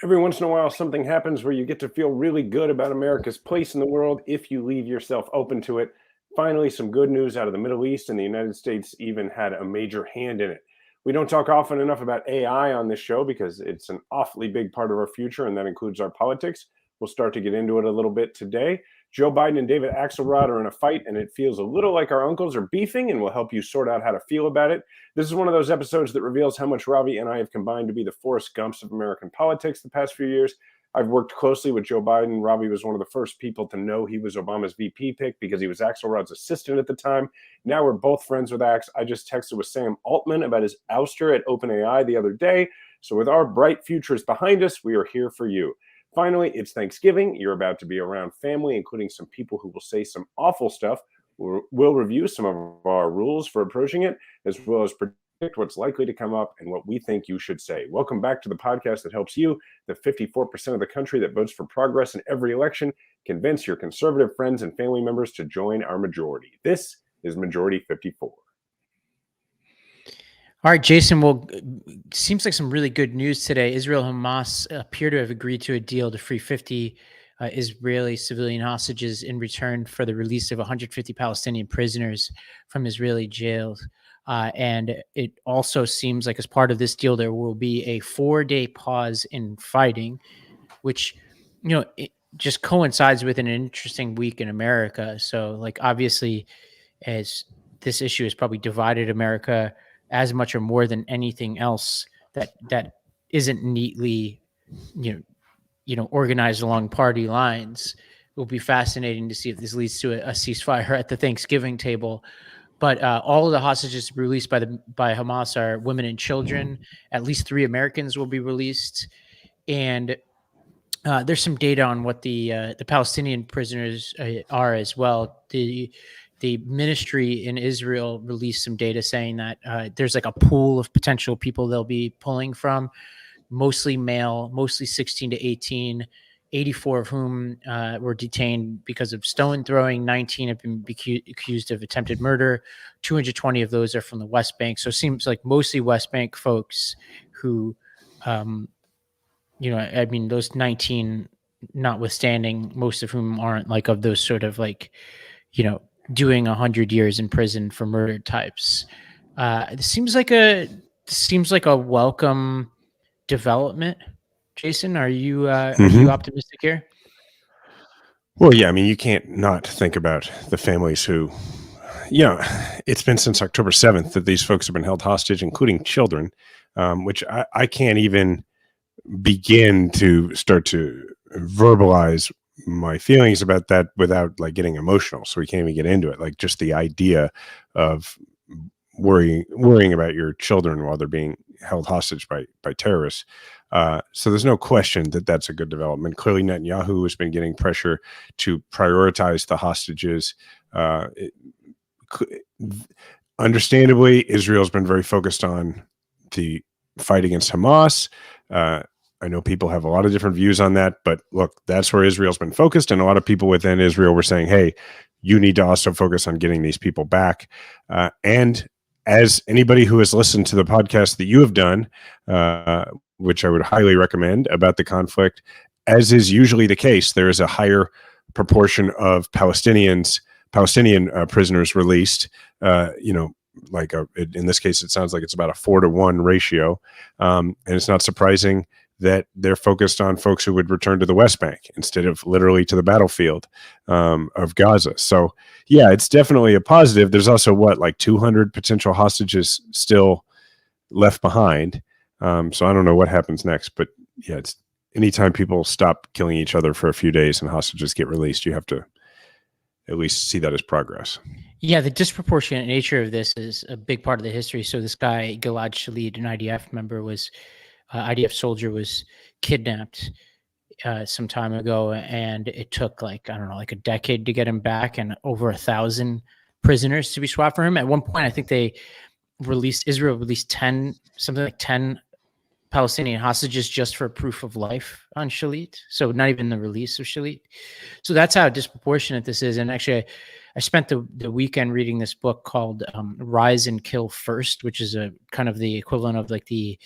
Every once in a while, something happens where you get to feel really good about America's place in the world if you leave yourself open to it. Finally, some good news out of the Middle East, and the United States even had a major hand in it. We don't talk often enough about AI on this show because it's an awfully big part of our future, and that includes our politics. We'll start to get into it a little bit today. Joe Biden and David Axelrod are in a fight, and it feels a little like our uncles are beefing, and we'll help you sort out how to feel about it. This is one of those episodes that reveals how much Ravi and I have combined to be the Forrest Gumps of American politics the past few years. I've worked closely with Joe Biden. Ravi was one of the first people to know he was Obama's VP pick because he was Axelrod's assistant at the time. Now we're both friends with Ax. I just texted with Sam Altman about his ouster at OpenAI the other day. So with our bright futures behind us, we are here for you. Finally, it's Thanksgiving. You're about to be around family, including some people who will say some awful stuff. We'll review some of our rules for approaching it, as well as predict what's likely to come up and what we think you should say. Welcome back to the podcast that helps you, the 54% of the country that votes for progress in every election, convince your conservative friends and family members to join our majority. This is Majority 54. All right, Jason, well, seems like some really good news today. Israel and Hamas appear to have agreed to a deal to free 50 Israeli civilian hostages in return for the release of 150 Palestinian prisoners from Israeli jails. And it also seems like as part of this deal, there will be a 4-day pause in fighting, which, it just coincides with an interesting week in America. So, like, obviously, as this issue has probably divided America as much or more than anything else that isn't neatly, organized along party lines. It will be fascinating to see if this leads to a ceasefire at the Thanksgiving table. But all of the hostages released by Hamas are women and children. At least 3 Americans will be released, and there's some data on what the Palestinian prisoners are as well. The ministry in Israel released some data saying that there's like a pool of potential people they'll be pulling from, mostly male, mostly 16 to 18, 84 of whom were detained because of stone throwing. 19 have been accused of attempted murder. 220 of those are from the West Bank. So it seems like mostly West Bank folks who, those 19 notwithstanding, most of whom aren't like of those sort of like, doing 100 years in prison for murder types. It seems like a welcome development. Jason, are you optimistic here? Well, yeah, I mean, you can't not think about the families who, it's been since October 7th that these folks have been held hostage, including children, which I can't even begin to start to verbalize my feelings about that without like getting emotional. So we can't even get into it. Like just the idea of worrying about your children while they're being held hostage by terrorists. So there's no question that that's a good development. Clearly, Netanyahu has been getting pressure to prioritize the hostages. Understandably, Israel's been very focused on the fight against Hamas. I know people have a lot of different views on that, but look, that's where Israel's been focused. And a lot of people within Israel were saying, hey, you need to also focus on getting these people back. And as anybody who has listened to the podcast that you have done, which I would highly recommend about the conflict, as is usually the case, there is a higher proportion of Palestinian prisoners released, in this case, it sounds like it's about a 4-to-1 ratio. And it's not surprising that they're focused on folks who would return to the West Bank instead of literally to the battlefield of Gaza. So, yeah, it's definitely a positive. There's also, 200 potential hostages still left behind. So I don't know what happens next. But, yeah, it's anytime people stop killing each other for a few days and hostages get released, you have to at least see that as progress. Yeah, the disproportionate nature of this is a big part of the history. So this guy, Gilad Shalit, an IDF member, IDF soldier, was kidnapped some time ago, and it took like a decade to get him back, and over 1,000 prisoners to be swapped for him. At one point, I think Israel released 10 Palestinian hostages just for proof of life on Shalit. So not even the release of Shalit. So that's how disproportionate this is. And actually, I spent the weekend reading this book called Rise and Kill First, which is a kind of the equivalent of like the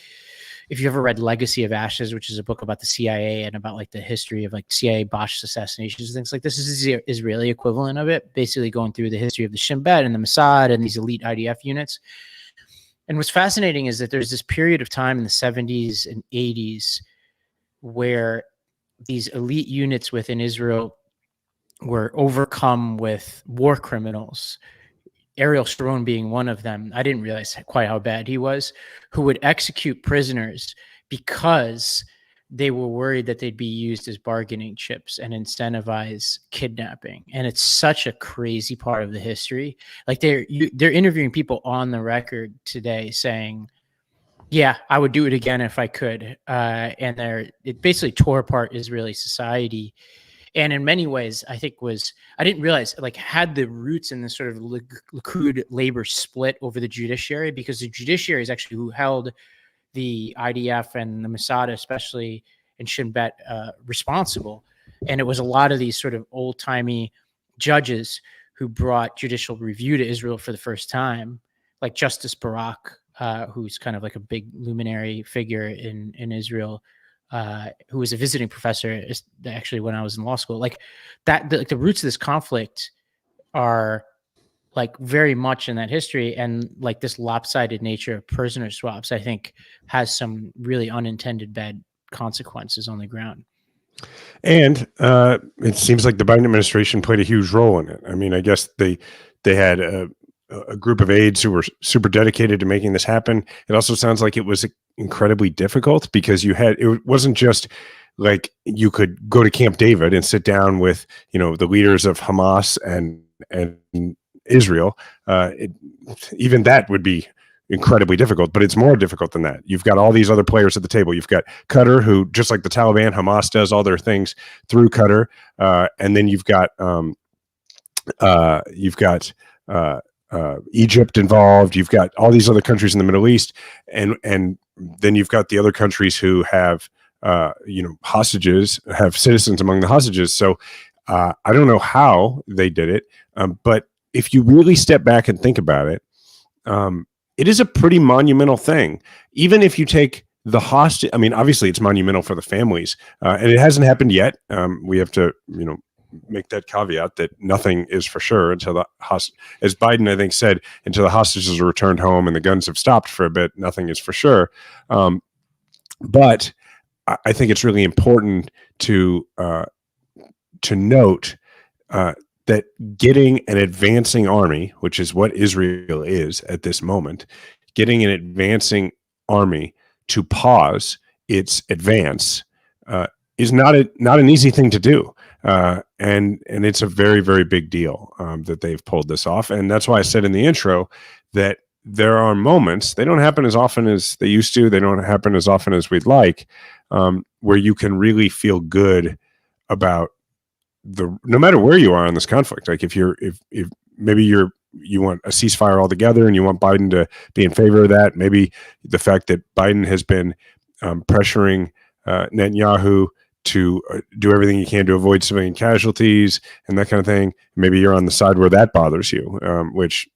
if you ever read Legacy of Ashes, which is a book about the CIA and about like the history of like CIA botched assassinations and things like this, is the Israeli equivalent of it, basically going through the history of the Shin Bet and the Mossad and these elite IDF units. And what's fascinating is that there's this period of time in the 70s and 80s where these elite units within Israel were overcome with war criminals, Ariel Sharon being one of them. I didn't realize quite how bad he was, who would execute prisoners because they were worried that they'd be used as bargaining chips and incentivize kidnapping. And it's such a crazy part of the history. Like they're interviewing people on the record today saying, yeah, I would do it again if I could. And it basically tore apart Israeli society. And in many ways, I think I didn't realize, like, had the roots in this sort of Likud labor split over the judiciary, because the judiciary is actually who held the IDF and the Mossad, especially in Shin Bet, responsible. And it was a lot of these sort of old timey judges who brought judicial review to Israel for the first time, like Justice Barak, who's kind of like a big luminary figure in Israel, who was a visiting professor actually when I was in law school. Like that, the roots of this conflict are like very much in that history, and like this lopsided nature of prisoner swaps, I think, has some really unintended bad consequences on the ground. And it seems like the Biden administration played a huge role in it. I mean, I guess they had a group of aides who were super dedicated to making this happen. It also sounds like it was incredibly difficult because it wasn't just like you could go to Camp David and sit down with, the leaders of Hamas and Israel. Even that would be incredibly difficult, but it's more difficult than that. You've got all these other players at the table. You've got Qatar, who, just like the Taliban, Hamas does all their things through Qatar, and then you've got Egypt involved. You've got all these other countries in the Middle East, and then you've got the other countries who have hostages, have citizens among the hostages. So I don't know how they did it, but if you really step back and think about it, it is a pretty monumental thing. Even if you take the hostage, I mean, obviously it's monumental for the families, and it hasn't happened yet. We have to, make that caveat that nothing is for sure until as Biden, I think, said, until the hostages are returned home and the guns have stopped for a bit, nothing is for sure. But I think it's really important to note that getting an advancing army, which is what Israel is at this moment, getting an advancing army to pause its advance is not an easy thing to do. And it's a very, very big deal that they've pulled this off. And that's why I said in the intro that there are moments, they don't happen as often as they used to, they don't happen as often as we'd like, where you can really feel good about no matter where you are in this conflict. Like if maybe you want a ceasefire altogether and you want Biden to be in favor of that, maybe the fact that Biden has been pressuring Netanyahu to do everything he can to avoid civilian casualties and that kind of thing. Maybe you're on the side where that bothers you, which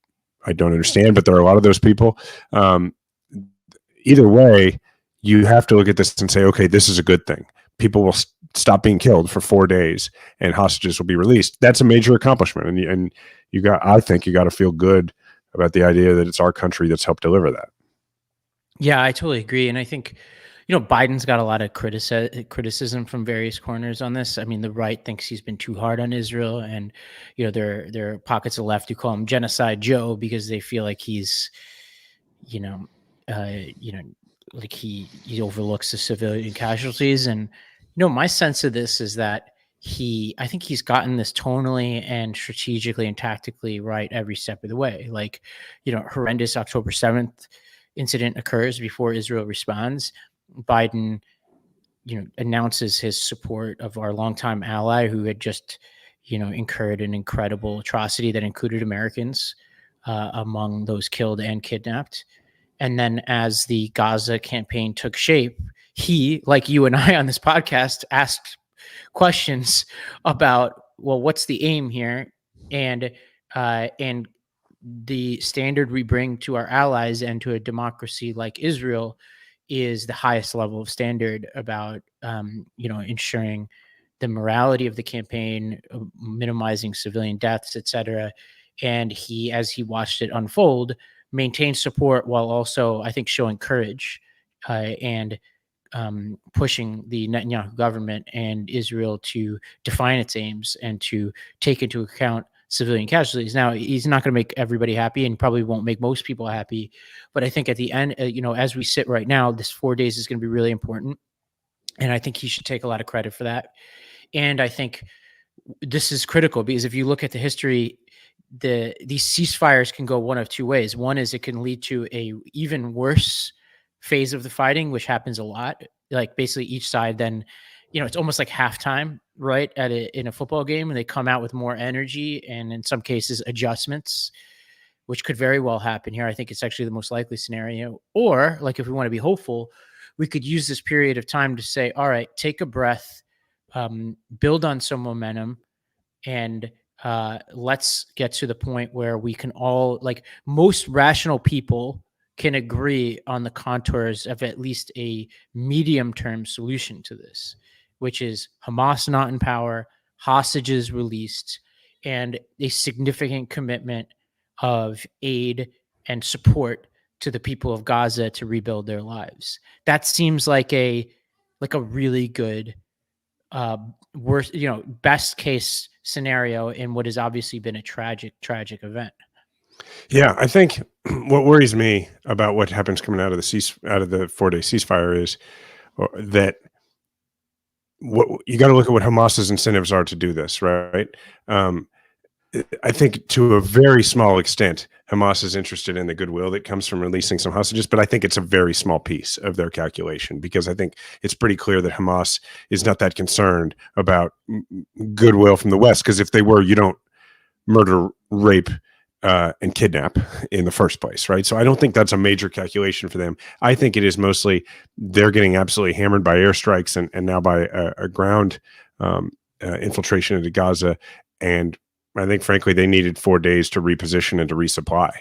I don't understand, but there are a lot of those people. Either way, you have to look at this and say, okay, this is a good thing. People will stop being killed for 4 days and hostages will be released. That's a major accomplishment. And I think you got to feel good about the idea that it's our country that's helped deliver that. Yeah, I totally agree. And I think, Biden's got a lot of criticism from various corners on this. I mean, the right thinks he's been too hard on Israel, and there are pockets of left who call him Genocide Joe because they feel like he's, like he overlooks the civilian casualties. And my sense of this is that I think he's gotten this tonally and strategically and tactically right every step of the way. Like, horrendous October 7th incident occurs before Israel responds. Biden, announces his support of our longtime ally who had just, incurred an incredible atrocity that included Americans among those killed and kidnapped. And then as the Gaza campaign took shape, he, like you and I on this podcast, asked questions about, well, what's the aim here? And the standard we bring to our allies and to a democracy like Israel is the highest level of standard about, ensuring the morality of the campaign, minimizing civilian deaths, etc. And he, as he watched it unfold, maintained support while also, I think, showing courage and pushing the Netanyahu government and Israel to define its aims and to take into account civilian casualties. Now, he's not going to make everybody happy and probably won't make most people happy. But I think at the end, as we sit right now, this 4 days is going to be really important. And I think he should take a lot of credit for that. And I think this is critical because if you look at the history, these ceasefires can go one of two ways. One is it can lead to a even worse phase of the fighting, which happens a lot. Like basically each side then, it's almost like halftime, right? In a football game, and they come out with more energy and in some cases adjustments, which could very well happen here. I think it's actually the most likely scenario. Or like if we want to be hopeful, we could use this period of time to say, all right, take a breath, build on some momentum, and let's get to the point where we can all, like most rational people can agree on the contours of at least a medium-term solution to this, which is Hamas not in power, hostages released, and a significant commitment of aid and support to the people of Gaza to rebuild their lives. That seems like a really good worst, best case scenario in what has obviously been a tragic event. Yeah, I think what worries me about what happens coming out of the 4-day ceasefire is that what you got to look at what Hamas's incentives are to do this, right? I think to a very small extent, Hamas is interested in the goodwill that comes from releasing some hostages, but I think it's a very small piece of their calculation because I think it's pretty clear that Hamas is not that concerned about goodwill from the West, because if they were, you don't murder, rape, and kidnap in the first place, right? So I don't think that's a major calculation for them. I think it is mostly they're getting absolutely hammered by airstrikes and now by a ground infiltration into Gaza, and I think, frankly, they needed 4 days to reposition and to resupply.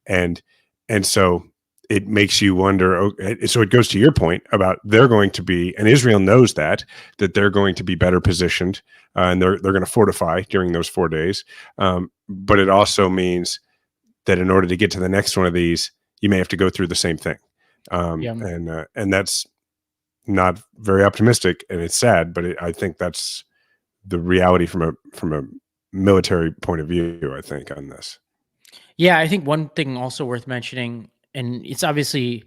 And so it makes you wonder. So it goes to your point about they're going to be, and Israel knows that they're going to be better positioned and they're going to fortify during those 4 days. But it also means that in order to get to the next one of these, you may have to go through the same thing. And that's not very optimistic, and it's sad, but I think that's the reality from a military point of view, I think, on this. Yeah, I think one thing also worth mentioning, and it's obviously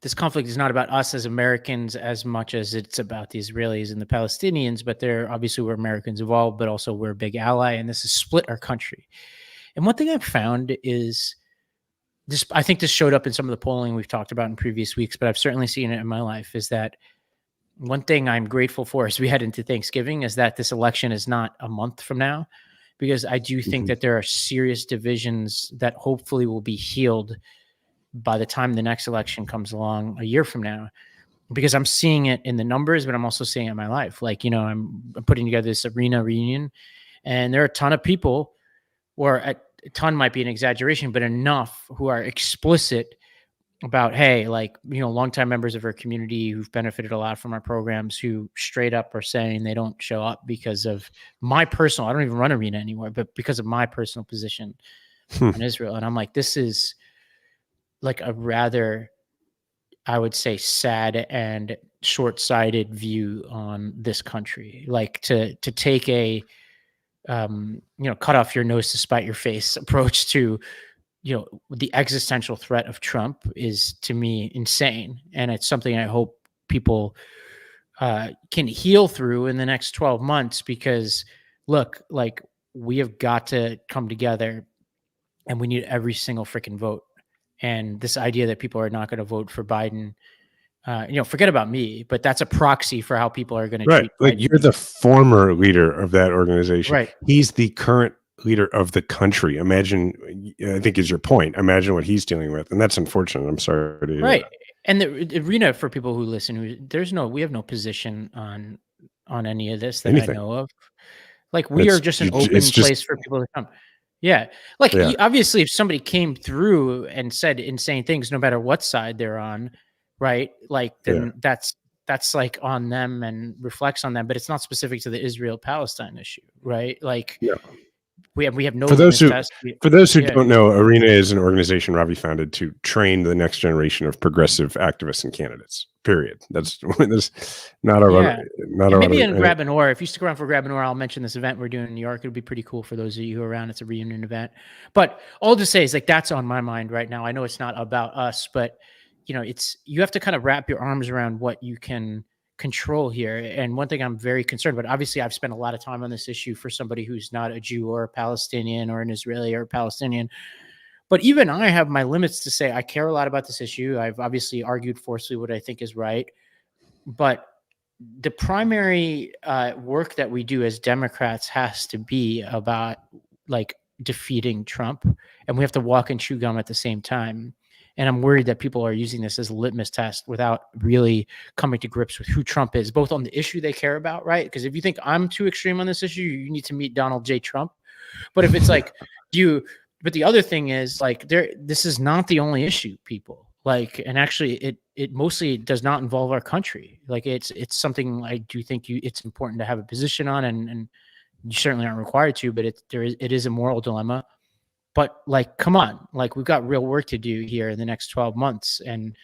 this conflict is not about us as Americans as much as it's about the Israelis and the Palestinians, but there obviously we're Americans involved, but also we're a big ally, and this has split our country. And one thing I've found is this, I think this showed up in some of the polling we've talked about in previous weeks, but I've certainly seen it in my life, is that one thing I'm grateful for as we head into Thanksgiving is that this election is not a month from now, because I do think that there are serious divisions that hopefully will be healed by the time the next election comes along a year from now, because I'm seeing it in the numbers, but I'm also seeing it in my life. Like, I'm putting together this arena reunion, and there are a ton of people, or a ton might be an exaggeration, but enough who are explicit about, hey, like, longtime members of our community who've benefited a lot from our programs, who straight up are saying they don't show up because of my personal, I don't even run arena anymore, but because of my personal position on Israel. And I'm like, this is like a rather, I would say, sad and short-sighted view on this country. Like to take a, cut off your nose to spite your face approach to, the existential threat of Trump is, to me, insane. And it's something I hope people can heal through in the next 12 months, because look, like, we have got to come together and we need every single freaking vote. And this idea that people are not going to vote for Biden, forget about me, but that's a proxy for how people are going to treat Like, Biden. you're the former leader of that organization. Right. He's the current leader of the country. Imagine, I think is your point. Imagine what he's dealing with. And that's unfortunate. I'm sorry to hear that. And the arena, for people who listen, we have no position on any of this that I know of. Like, we are just an open place for people to come. Yeah. Like, obviously, if somebody came through and said insane things, no matter what side they're on, right? Like Yeah. then that's like on them and reflects on them, but it's not specific to the Israel-Palestine issue, right? Like No. we have no For those litmus who test. Yeah. don't know, Arena is an organization Ravi founded to train the next generation of progressive activists and candidates. Period. That's not a Yeah. not And a maybe in Grab and Or, if you stick around for Grab and Or, I'll mention this event we're doing in New York. It'll be pretty cool for those of you who are around. It's a reunion event. But all to say is like that's on my mind right now. I know it's not about us, but you have to kind of wrap your arms around what you can control here. And one thing I'm very concerned about, obviously I've spent a lot of time on this issue for somebody who's not a Jew or a Palestinian or an Israeli or a Palestinian. But even I have my limits to say I care a lot about this issue. I've obviously argued forcefully what I think is right. But the primary work that we do as Democrats has to be about like defeating Trump, and we have to walk and chew gum at the same time. And I'm worried that people are using this as a litmus test without really coming to grips with who Trump is, both on the issue they care about, right? Because if you think I'm too extreme on this issue, you need to meet Donald J. Trump. But if it's like but the other thing is like this is not the only issue, people. Like, and actually it mostly does not involve our country. Like it's something I do think it's important to have a position on, and you certainly aren't required to, but it is a moral dilemma. But like, come on, like we've got real work to do here in the next 12 months. And,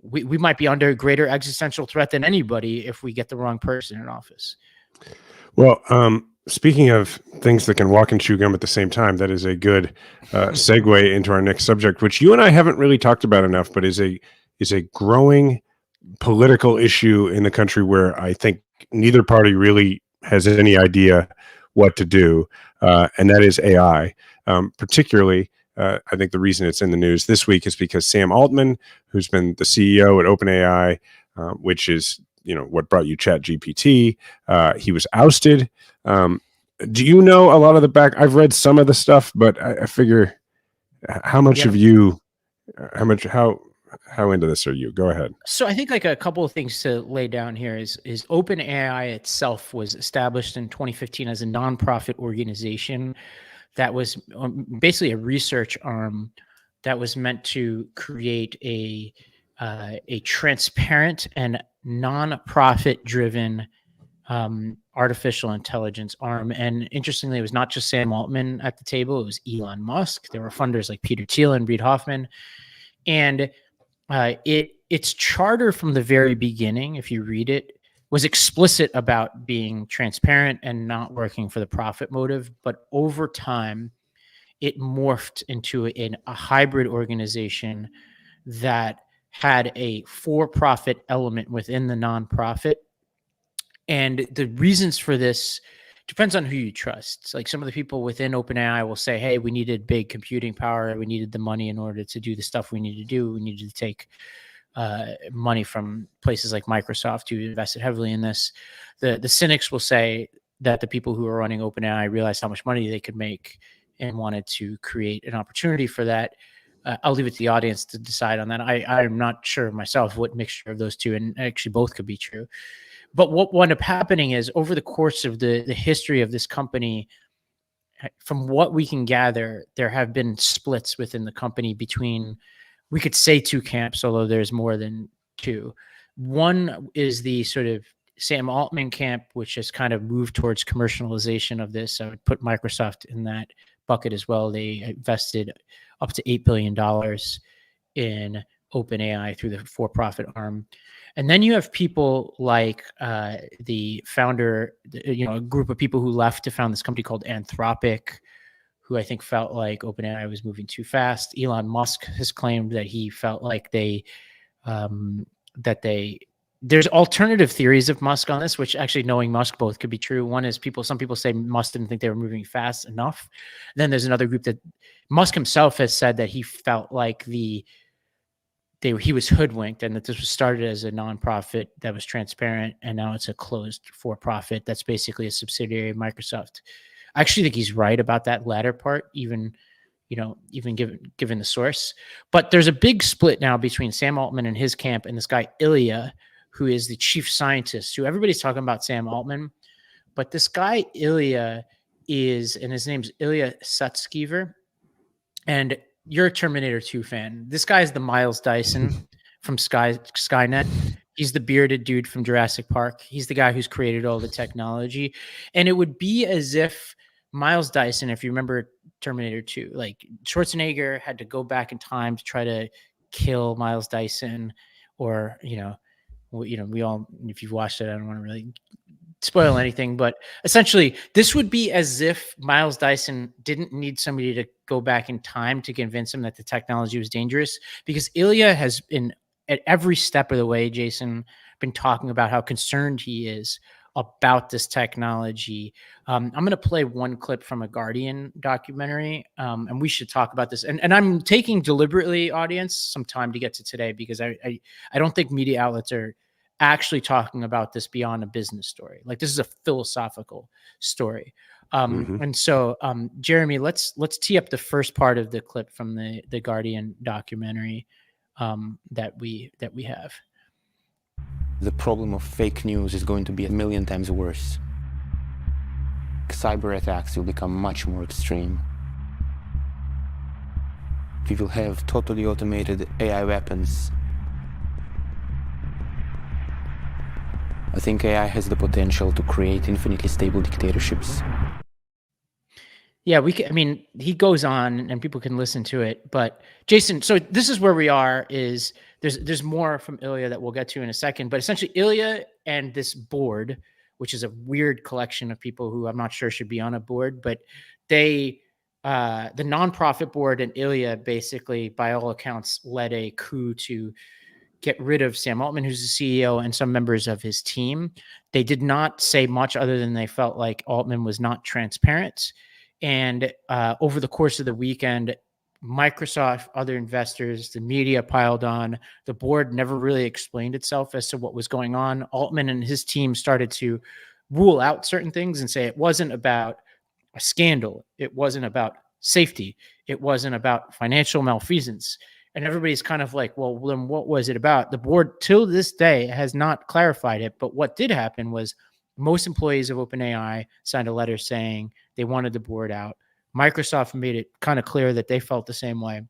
we might be under a greater existential threat than anybody if we get the wrong person in office. Well, speaking of things that can walk and chew gum at the same time, that is a good segue into our next subject, which you and I haven't really talked about enough, but is a growing political issue in the country where I think neither party really has any idea what to do, and that is AI. Particularly, I think the reason it's in the news this week is because Sam Altman, who's been the CEO at OpenAI, which is what brought you ChatGPT, he was ousted. Do you know a lot of the back? I've read some of the stuff, but I figure how much of you, how into this are you? Go ahead. So I think like a couple of things to lay down here is OpenAI itself was established in 2015 as a nonprofit organization that was basically a research arm that was meant to create a transparent and non-profit driven artificial intelligence arm. And interestingly, it was not just Sam Altman at the table. It was Elon Musk. There were funders like Peter Thiel and Reid Hoffman. And its charter from the very beginning, if you read it, was explicit about being transparent and not working for the profit motive. But over time, it morphed into a hybrid organization that had a for-profit element within the nonprofit. And the reasons for this depends on who you trust. It's like some of the people within OpenAI will say, hey, we needed big computing power. We needed the money in order to do the stuff we need to do. We needed to take money from places like Microsoft who invested heavily in this. The cynics will say that the people who are running OpenAI realized how much money they could make and wanted to create an opportunity for that. I'll leave it to the audience to decide on that. I'm not sure myself what mixture of those two, and actually both could be true. But what wound up happening is over the course of the history of this company, from what we can gather, there have been splits within the company between, we could say two camps, although there's more than two. One is the sort of Sam Altman camp, which has kind of moved towards commercialization of this. I would put Microsoft in that bucket as well. They invested up to $8 billion in OpenAI through the for-profit arm. And then you have people like the founder, a group of people who left to found this company called Anthropic, who I think felt like OpenAI was moving too fast. Elon Musk has claimed that he felt like there's alternative theories of Musk on this, which actually, knowing Musk, both could be true. One is some people say Musk didn't think they were moving fast enough. Then there's another group that Musk himself has said that he felt like he was hoodwinked, and that this was started as a nonprofit that was transparent, and now it's a closed for-profit that's basically a subsidiary of Microsoft. I actually think he's right about that latter part, even given the source. But there's a big split now between Sam Altman and his camp and this guy Ilya, who is the chief scientist, who everybody's talking about Sam Altman. But this guy Ilya and his name's Ilya Sutskever. And you're a Terminator 2 fan. This guy is the Miles Dyson from Skynet. He's the bearded dude from Jurassic Park. He's the guy who's created all the technology. And it would be as if Miles Dyson, if you remember Terminator 2, like Schwarzenegger had to go back in time to try to kill Miles Dyson, or, we all, if you've watched it, I don't want to really spoil anything, but essentially this would be as if Miles Dyson didn't need somebody to go back in time to convince him that the technology was dangerous, because Ilya has been at every step of the way, Jason, been talking about how concerned he is about this technology. I'm going to play one clip from a Guardian documentary, and we should talk about this. And I'm taking deliberately, audience, some time to get to today, because I don't think media outlets are actually talking about this beyond a business story. Like, this is a philosophical story. And so, Jeremy, let's tee up the first part of the clip from the Guardian documentary that we have. The problem of fake news is going to be 1,000,000 times worse. Cyber attacks will become much more extreme. We will have totally automated AI weapons. I think AI has the potential to create infinitely stable dictatorships. Yeah, he goes on and people can listen to it, but Jason, so this is where we are. Is there's more from Ilya that we'll get to in a second, but essentially Ilya and this board, which is a weird collection of people who I'm not sure should be on a board, but the nonprofit board and Ilya basically, by all accounts, led a coup to get rid of Sam Altman, who's the CEO, and some members of his team. They did not say much other than they felt like Altman was not transparent. And over the course of the weekend, Microsoft, other investors, the media piled on. The board never really explained itself as to what was going on. Altman and his team started to rule out certain things and say it wasn't about a scandal. It wasn't about safety. It wasn't about financial malfeasance. And everybody's kind of like, well, then what was it about? The board, till this day, has not clarified it. But what did happen was most employees of OpenAI signed a letter saying they wanted the board out. Microsoft made it kind of clear that they felt the same way.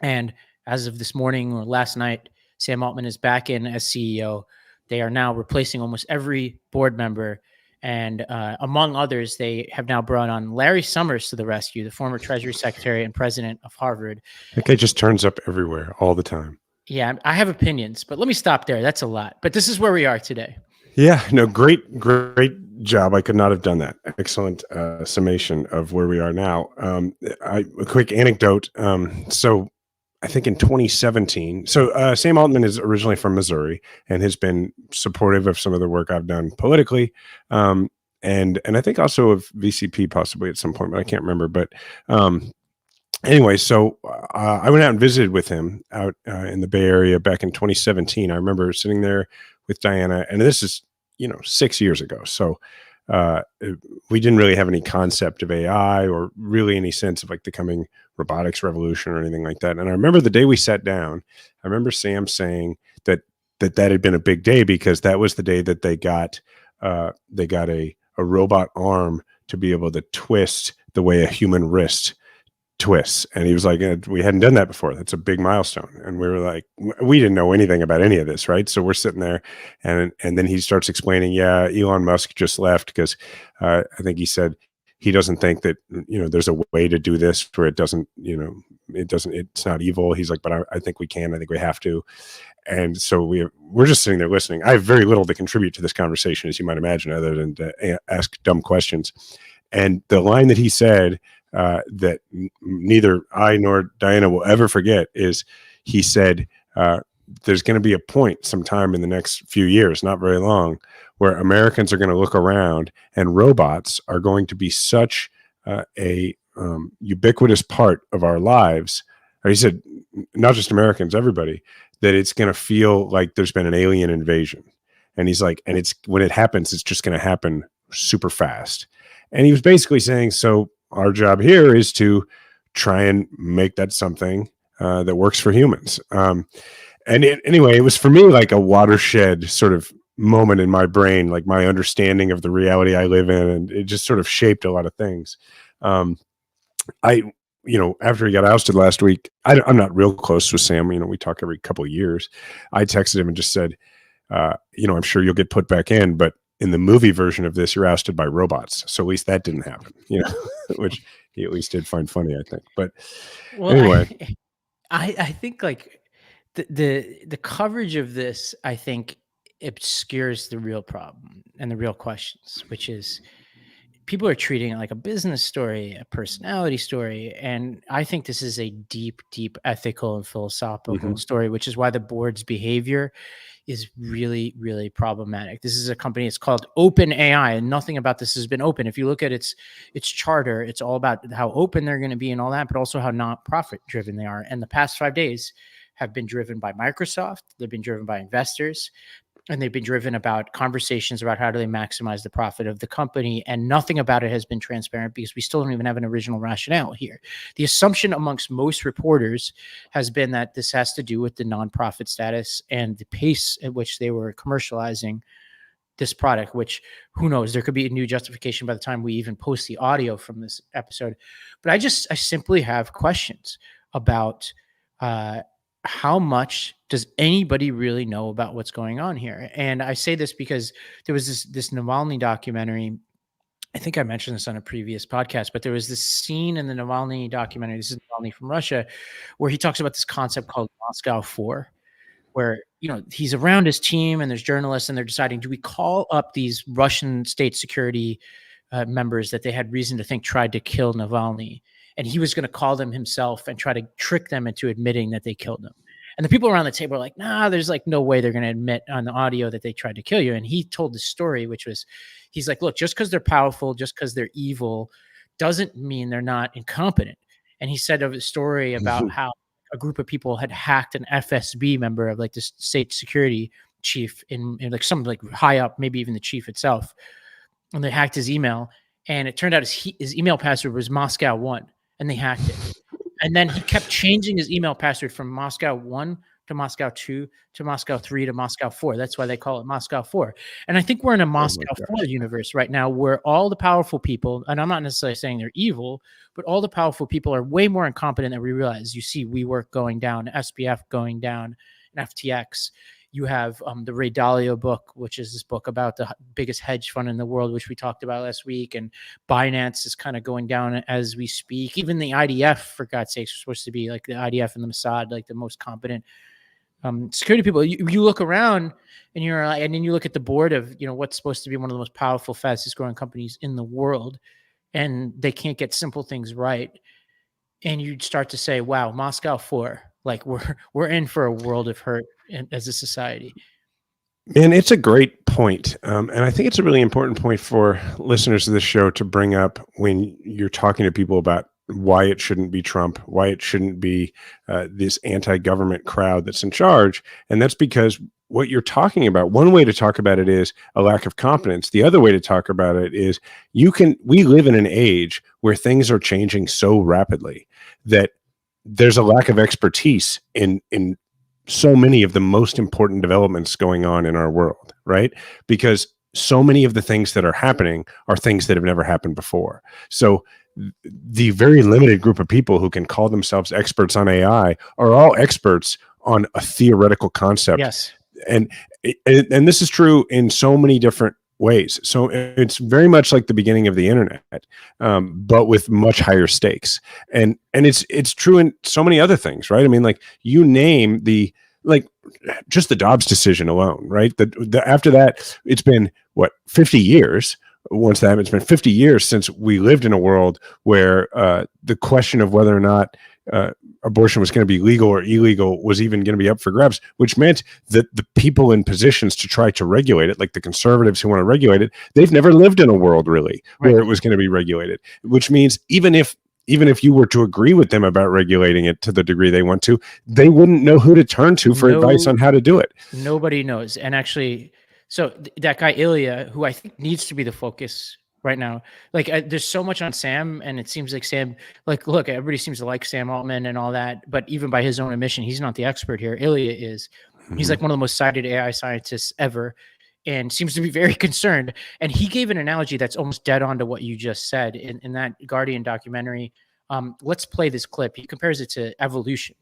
And as of this morning or last night, Sam Altman is back in as CEO. They are now replacing almost every board member. And among others, they have now brought on Larry Summers to the rescue, the former Treasury Secretary and president of Harvard. That guy just turns up everywhere all the time. Yeah, I have opinions, but let me stop there. That's a lot. But this is where we are today. Yeah, no, great job. I could not have done that. Excellent summation of where we are now. A quick anecdote. So I think in 2017, Sam Altman is originally from Missouri and has been supportive of some of the work I've done politically. And I think also of VCP possibly at some point, but I can't remember. But anyway, so I went out and visited with him out in the Bay Area back in 2017. I remember sitting there with Diana, and this is, 6 years ago. So we didn't really have any concept of AI or really any sense of like the coming robotics revolution or anything like that. And I remember the day we sat down, I remember Sam saying that had been a big day because that was the day that they got a robot arm to be able to twist the way a human wrist twists. And he was like, we hadn't done that before. That's a big milestone. And we were like, we didn't know anything about any of this, right? So we're sitting there and then he starts explaining, yeah, Elon Musk just left because I think he said he doesn't think that, there's a way to do this where it doesn't, it's not evil. He's like, but I think we can. I think we have to. And so we're just sitting there listening. I have very little to contribute to this conversation, as you might imagine, other than to ask dumb questions. And the line that he said, that neither I nor Diana will ever forget is he said, there's going to be a point sometime in the next few years, not very long, where Americans are going to look around and robots are going to be such a ubiquitous part of our lives. Or he said, not just Americans, everybody, that it's going to feel like there's been an alien invasion. And he's like, and when it happens, it's just going to happen super fast. And he was basically saying, so our job here is to try and make that something that works for humans. Anyway, it was for me like a watershed sort of moment in my brain, like my understanding of the reality I live in, and it just sort of shaped a lot of things. after he got ousted last week, I'm not real close with Sam. We talk every couple of years. I texted him and just said, I'm sure you'll get put back in, but in the movie version of this, you're ousted by robots. So at least that didn't happen, which he at least did find funny, I think. But anyway, I think like the coverage of this, I think, obscures the real problem and the real questions, which is people are treating it like a business story, a personality story. And I think this is a deep, deep ethical and philosophical story, which is why the board's behavior is really, really problematic. This is a company, it's called OpenAI, and nothing about this has been open. If you look at its charter, it's all about how open they're going to be and all that, but also how not profit driven they are. And the past 5 days have been driven by Microsoft. They've been driven by investors. And they've been driven about conversations about how do they maximize the profit of the company. And nothing about it has been transparent because we still don't even have an original rationale here. The assumption amongst most reporters has been that this has to do with the nonprofit status and the pace at which they were commercializing this product, which who knows, there could be a new justification by the time we even post the audio from this episode. But I simply have questions about, how much does anybody really know about what's going on here? And I say this because there was this Navalny documentary. I think I mentioned this on a previous podcast, but there was this scene in the Navalny documentary. This is Navalny from Russia, where he talks about this concept called Moscow 4, where, he's around his team and there's journalists and they're deciding, do we call up these Russian state security members that they had reason to think tried to kill Navalny? And he was going to call them himself and try to trick them into admitting that they killed him. And the people around the table are like, nah, there's like no way they're going to admit on the audio that they tried to kill you. And he told the story, which was, he's like, look, just because they're powerful, just because they're evil, doesn't mean they're not incompetent. And he said of a story about how a group of people had hacked an FSB member of like the state security chief in like some like high up, maybe even the chief itself. And they hacked his email. And it turned out his email password was Moscow 1. And they hacked it. And then he kept changing his email password from Moscow 1 to Moscow 2 to Moscow 3 to Moscow 4. That's why they call it Moscow 4. And I think we're in a Moscow 4 universe right now where all the powerful people, and I'm not necessarily saying they're evil, but all the powerful people are way more incompetent than we realize. You see WeWork going down, SBF going down, and FTX. You have the Ray Dalio book, which is this book about the biggest hedge fund in the world, which we talked about last week. And Binance is kind of going down as we speak. Even the IDF, for God's sakes, are supposed to be like the IDF and the Mossad, like the most competent security people. You look around and and then you look at the board of, what's supposed to be one of the most powerful, fastest growing companies in the world, and they can't get simple things right. And you start to say, wow, Moscow 4, like we're in for a world of hurt as a society. And it's a great point. And I think it's a really important point for listeners of this show to bring up when you're talking to people about why it shouldn't be Trump, why it shouldn't be this anti-government crowd that's in charge. And that's because what you're talking about, one way to talk about it is a lack of competence. The other way to talk about it is we live in an age where things are changing so rapidly that there's a lack of expertise in so many of the most important developments going on in our world, right? Because so many of the things that are happening are things that have never happened before. So the very limited group of people who can call themselves experts on AI are all experts on a theoretical concept. Yes. And this is true in so many different ways. So it's very much like the beginning of the internet, but with much higher stakes. And it's true in so many other things, right? I mean, like you name just the Dobbs decision alone, right? After that, it's been 50 years. Once that it's been 50 years since we lived in a world where the question of whether or not abortion was going to be legal or illegal was even going to be up for grabs, which meant that the people in positions to try to regulate it, like the conservatives who want to regulate it, they've never lived in a world really where it was going to be regulated, which means even if you were to agree with them about regulating it to the degree they want to, they wouldn't know who to turn to for advice on how to do it. Nobody knows. And actually, so that guy Ilya, who I think needs to be the focus right now, like there's so much on Sam, and it seems like Sam, like, look, everybody seems to like Sam Altman and all that, but even by his own admission, he's not the expert here. Ilya is. He's like one of the most cited AI scientists ever, and seems to be very concerned. And he gave an analogy that's almost dead on to what you just said in that Guardian documentary Let's play this clip. He compares it to evolution.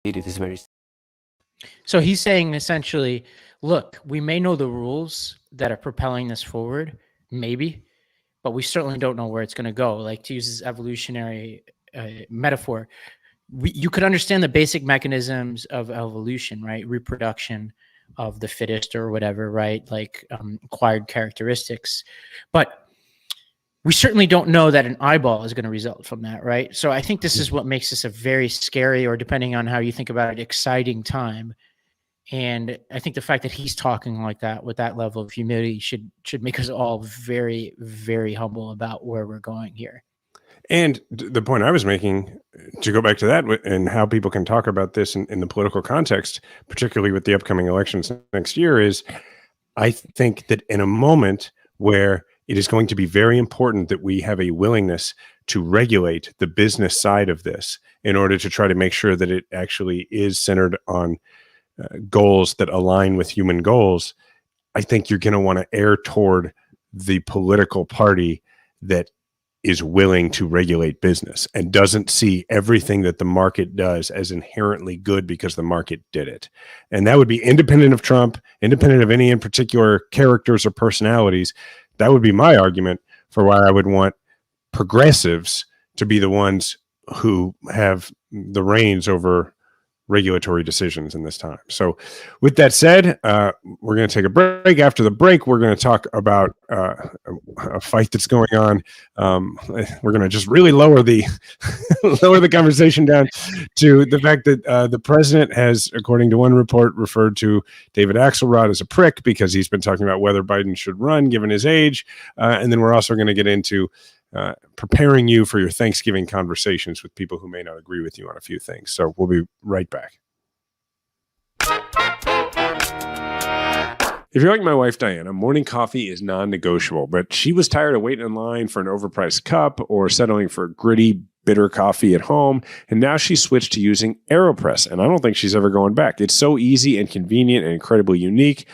It is very. So he's saying essentially, look, we may know the rules that are propelling this forward, maybe, but we certainly don't know where it's going to go. Like, to use this evolutionary metaphor, you could understand the basic mechanisms of evolution, right? Reproduction of the fittest or whatever, right? Like acquired characteristics. But we certainly don't know that an eyeball is going to result from that, right? So I think this is what makes this a very scary, or depending on how you think about it, exciting time. And I think the fact that he's talking like that with that level of humility should make us all very, very humble about where we're going here. And the point I was making, to go back to that and how people can talk about this in the political context, particularly with the upcoming elections next year, is I think that in a moment where it is going to be very important that we have a willingness to regulate the business side of this in order to try to make sure that it actually is centered on goals that align with human goals, I think you're going to want to err toward the political party that is willing to regulate business and doesn't see everything that the market does as inherently good because the market did it. And that would be independent of Trump, independent of any in particular characters or personalities. That would be my argument for why I would want progressives to be the ones who have the reins over regulatory decisions in this time. So with that said, we're going to take a break. After the break, we're going to talk about a fight that's going on. We're going to just really lower the lower the conversation down to the fact that the president has, according to one report, referred to David Axelrod as a prick because he's been talking about whether Biden should run given his age. And then we're also going to get into preparing you for your Thanksgiving conversations with people who may not agree with you on a few things. So we'll be right back. If you're like my wife, Diana, morning coffee is non-negotiable, but she was tired of waiting in line for an overpriced cup or settling for gritty, bitter coffee at home, and now she switched to using AeroPress, and I don't think she's ever going back. It's so easy and convenient and incredibly unique.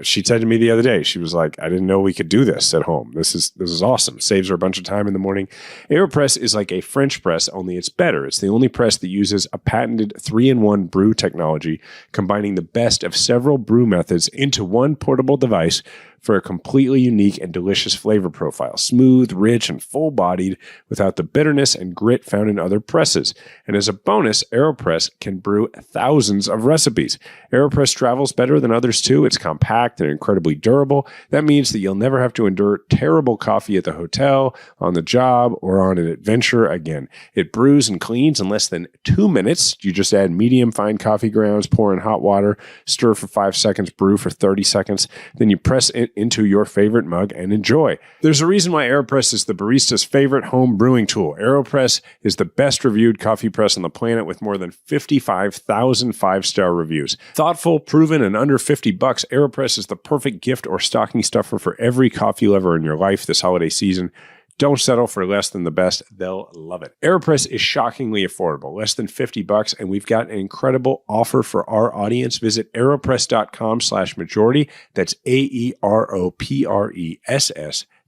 She said to me the other day, she was like, I didn't know we could do this at home. This is awesome. Saves her a bunch of time in the morning. AeroPress is like a French press, only it's better. It's the only press that uses a patented 3-in-1 brew technology, combining the best of several brew methods into one portable device for a completely unique and delicious flavor profile. Smooth, rich, and full-bodied without the bitterness and grit found in other presses. And as a bonus, AeroPress can brew thousands of recipes. AeroPress travels better than others too. It's compact and incredibly durable. That means that you'll never have to endure terrible coffee at the hotel, on the job, or on an adventure again. It brews and cleans in less than 2 minutes. You just add medium fine coffee grounds, pour in hot water, stir for 5 seconds, brew for 30 seconds. Then you press it into your favorite mug and enjoy. There's a reason why AeroPress is the barista's favorite home brewing tool. AeroPress is the best reviewed coffee press on the planet with more than 55,000 5-star reviews. Thoughtful, proven, and under $50, AeroPress is the perfect gift or stocking stuffer for every coffee lover in your life this holiday season. Don't settle for less than the best. They'll love it. AeroPress is shockingly affordable, less than $50, and we've got an incredible offer for our audience. Visit aeropress.com/majority. That's AEROPRESS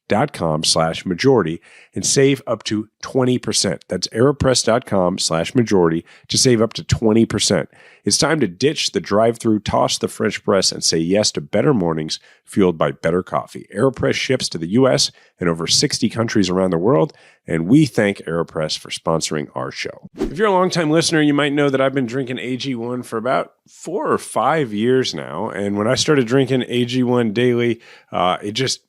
aeropress.com/majority and save up to 20%. That's aeropress.com/majority to save up to 20%. It's time to ditch the drive-through, toss the French press, and say yes to better mornings fueled by better coffee. AeroPress ships to the U.S. and over 60 countries around the world, and we thank AeroPress for sponsoring our show. If you're a longtime listener, you might know that I've been drinking AG1 for about 4 or 5 years now, and when I started drinking AG1 daily, it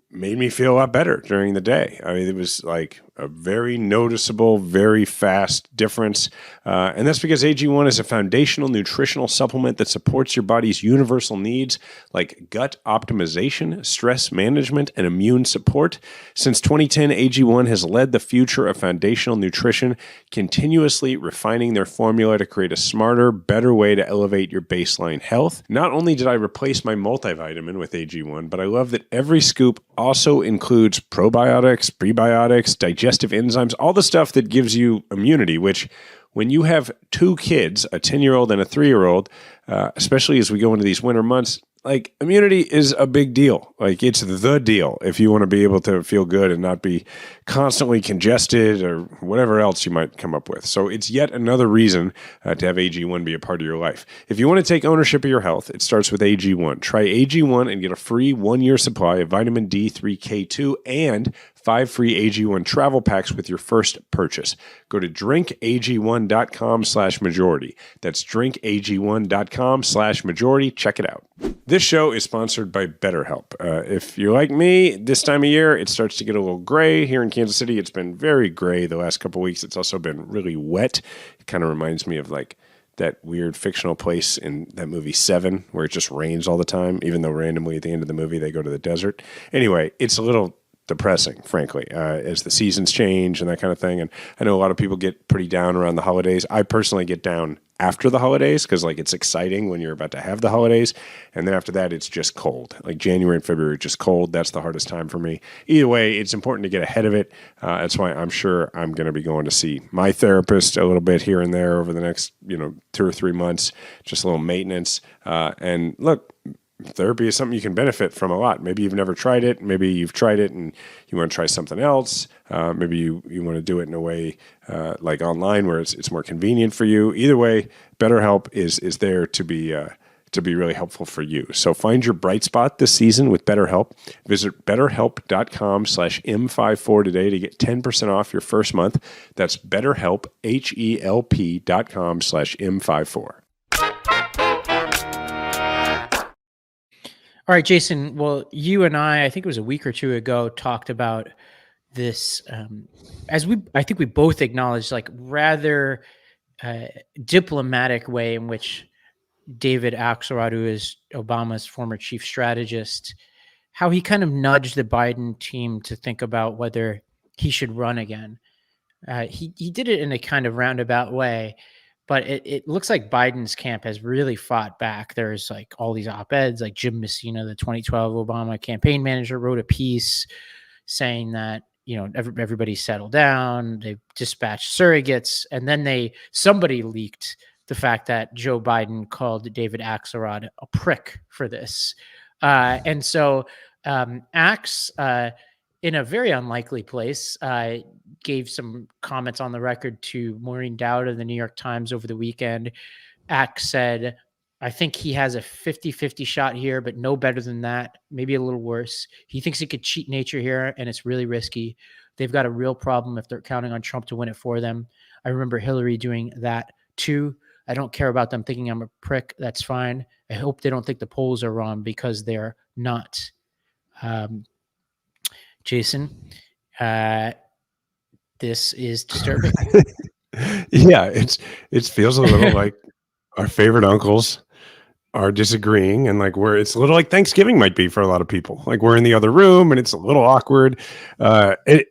made me feel a lot better during the day. I mean, it was like a very noticeable, very fast difference. And that's because AG1 is a foundational nutritional supplement that supports your body's universal needs like gut optimization, stress management, and immune support. Since 2010, AG1 has led the future of foundational nutrition, continuously refining their formula to create a smarter, better way to elevate your baseline health. Not only did I replace my multivitamin with AG1, but I love that every scoop also includes probiotics, prebiotics, digestive enzymes, all the stuff that gives you immunity, which when you have 2 kids, a 10-year-old and a 3-year-old, especially as we go into these winter months, like immunity is a big deal. Like it's the deal if you want to be able to feel good and not be constantly congested or whatever else you might come up with. So it's yet another reason to have AG1 be a part of your life. If you want to take ownership of your health, it starts with AG1. Try AG1 and get a free 1-year supply of vitamin D3K2 and 5 free AG1 travel packs with your first purchase. Go to drinkag1.com/majority. That's drinkag1.com/majority. Check it out. This show is sponsored by BetterHelp. If you're like me, this time of year, it starts to get a little gray. Here in Kansas City, it's been very gray the last couple of weeks. It's also been really wet. It kind of reminds me of like that weird fictional place in that movie Seven, where it just rains all the time, even though randomly at the end of the movie, they go to the desert. Anyway, it's a little depressing, frankly, as the seasons change and that kind of thing. And I know a lot of people get pretty down around the holidays. I personally get down after the holidays because like it's exciting when you're about to have the holidays. And then after that, it's just cold. Like January and February, just cold. That's the hardest time for me. Either way, it's important to get ahead of it. That's why I'm sure I'm going to be going to see my therapist a little bit here and there over the next, 2 or 3 months, just a little maintenance. And look, therapy is something you can benefit from a lot. Maybe you've never tried it. Maybe you've tried it and you want to try something else. Maybe you want to do it in a way like online where it's more convenient for you. Either way, BetterHelp is there to be really helpful for you. So find your bright spot this season with BetterHelp. Visit betterhelp.com/M54 today to get 10% off your first month. That's BetterHelp, HELP.com/M54. All right, Jason. Well, you and I think it was a week or two ago, talked about this I think we both acknowledged, like rather diplomatic way in which David Axelrod, who is Obama's former chief strategist, how he kind of nudged the Biden team to think about whether he should run again. He did it in a kind of roundabout way. But it looks like Biden's camp has really fought back. There's like all these op-eds, like Jim Messina, the 2012 Obama campaign manager, wrote a piece saying that, everybody settled down. They dispatched surrogates. And then somebody leaked the fact that Joe Biden called David Axelrod a prick for this. And so Axe, in a very unlikely place, gave some comments on the record to Maureen Dowd of the New York Times over the weekend. Axe said, I think he has a 50-50 shot here, but no better than that, maybe a little worse. He thinks he could cheat nature here, and it's really risky. They've got a real problem if they're counting on Trump to win it for them. I remember Hillary doing that too. I don't care about them thinking I'm a prick. That's fine. I hope they don't think the polls are wrong because they're not. Jason, this is disturbing. Yeah, it feels a little like our favorite uncles are disagreeing, and like it's a little like Thanksgiving might be for a lot of people. Like we're in the other room and it's a little awkward. Okay,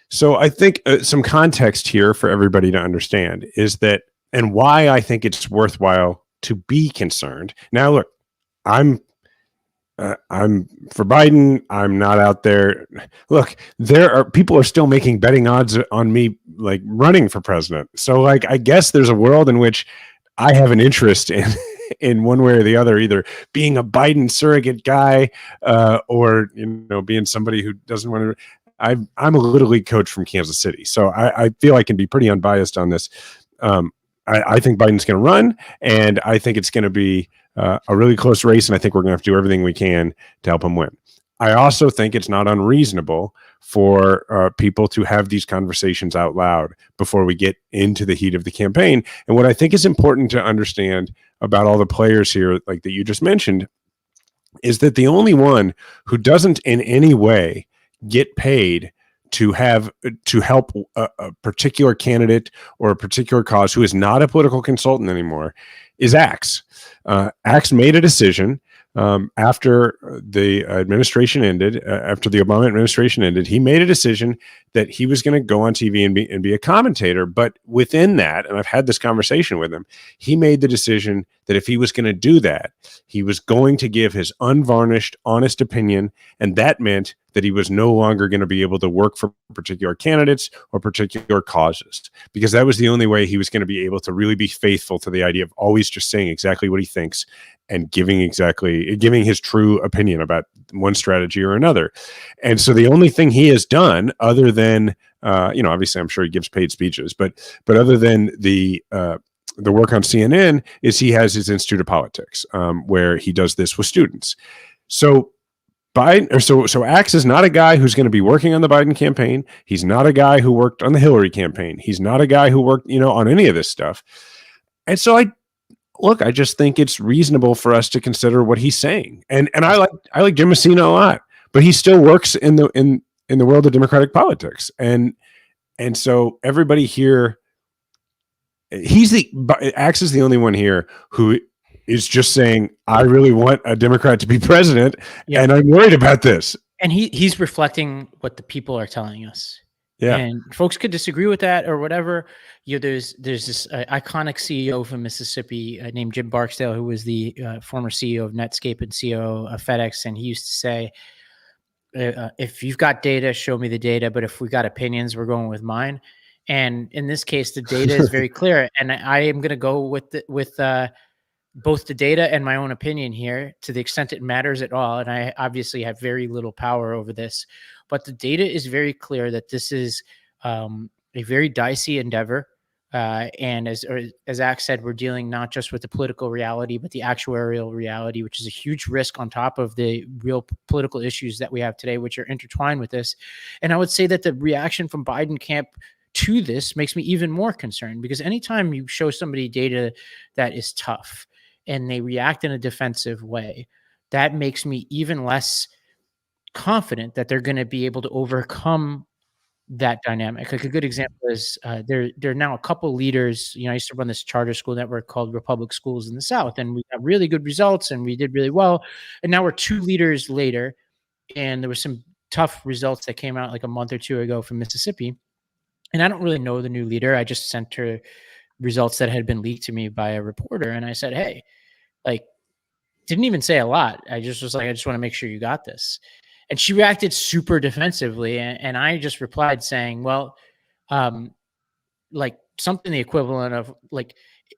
so I think some context here for everybody to understand is that, and why I think it's worthwhile to be concerned. Now, look, I'm for Biden. I'm not out there. Look, people are still making betting odds on me, like running for president. So like, I guess there's a world in which I have an interest in one way or the other, either being a Biden surrogate guy or being somebody who doesn't want to. I'm a little league coach from Kansas City, so I feel I can be pretty unbiased on this. I think Biden's going to run, and I think it's going to be a really close race, and I think we're going to have to do everything we can to help him win. I also think it's not unreasonable for people to have these conversations out loud before we get into the heat of the campaign. And what I think is important to understand about all the players here, like that you just mentioned, is that the only one who doesn't in any way get paid to help a particular candidate or a particular cause, who is not a political consultant anymore, is Axe. Axe made a decision after the administration ended, after the Obama administration ended. He made a decision that he was going to go on TV and be a commentator. But within that, and I've had this conversation with him, he made the decision that if he was going to do that, he was going to give his unvarnished, honest opinion, and that meant that he was no longer going to be able to work for particular candidates or particular causes, because that was the only way he was going to be able to really be faithful to the idea of always just saying exactly what he thinks and giving his true opinion about one strategy or another. And so the only thing he has done, other than obviously I'm sure he gives paid speeches, but other than the work on CNN, is he has his Institute of Politics, where he does this with students. So So Axe is not a guy who's going to be working on the Biden campaign. He's not a guy who worked on the Hillary campaign. He's not a guy who worked, on any of this stuff. And so I just think it's reasonable for us to consider what he's saying. And I like Jim Messina a lot, but he still works in the world of Democratic politics. And so everybody here, Axe is the only one here who is just saying, I really want a Democrat to be president, and I'm worried about this. And he's reflecting what the people are telling us. Yeah. And folks could disagree with that or whatever. There's this iconic CEO from Mississippi named Jim Barksdale, who was the former CEO of Netscape and CEO of FedEx. And he used to say, if you've got data, show me the data. But if we got opinions, we're going with mine. And in this case, the data is very clear. And I am going to go with both the data and my own opinion here, to the extent it matters at all. And I obviously have very little power over this, but the data is very clear that this is a very dicey endeavor. And as Axe said, we're dealing not just with the political reality, but the actuarial reality, which is a huge risk on top of the real political issues that we have today, which are intertwined with this. And I would say that the reaction from Biden camp to this makes me even more concerned, because anytime you show somebody data that is tough and they react in a defensive way, that makes me even less confident that they're going to be able to overcome that dynamic. Like a good example is there are now a couple leaders. I used to run this charter school network called Republic Schools in the South, and we got really good results and we did really well. And now we're 2 leaders later, and there were some tough results that came out like a month or 2 ago from Mississippi. And I don't really know the new leader. I just sent her results that had been leaked to me by a reporter. And I said, hey, didn't even say a lot. I just was like, I just want to make sure you got this. And she reacted super defensively. And I just replied saying, well, something the equivalent of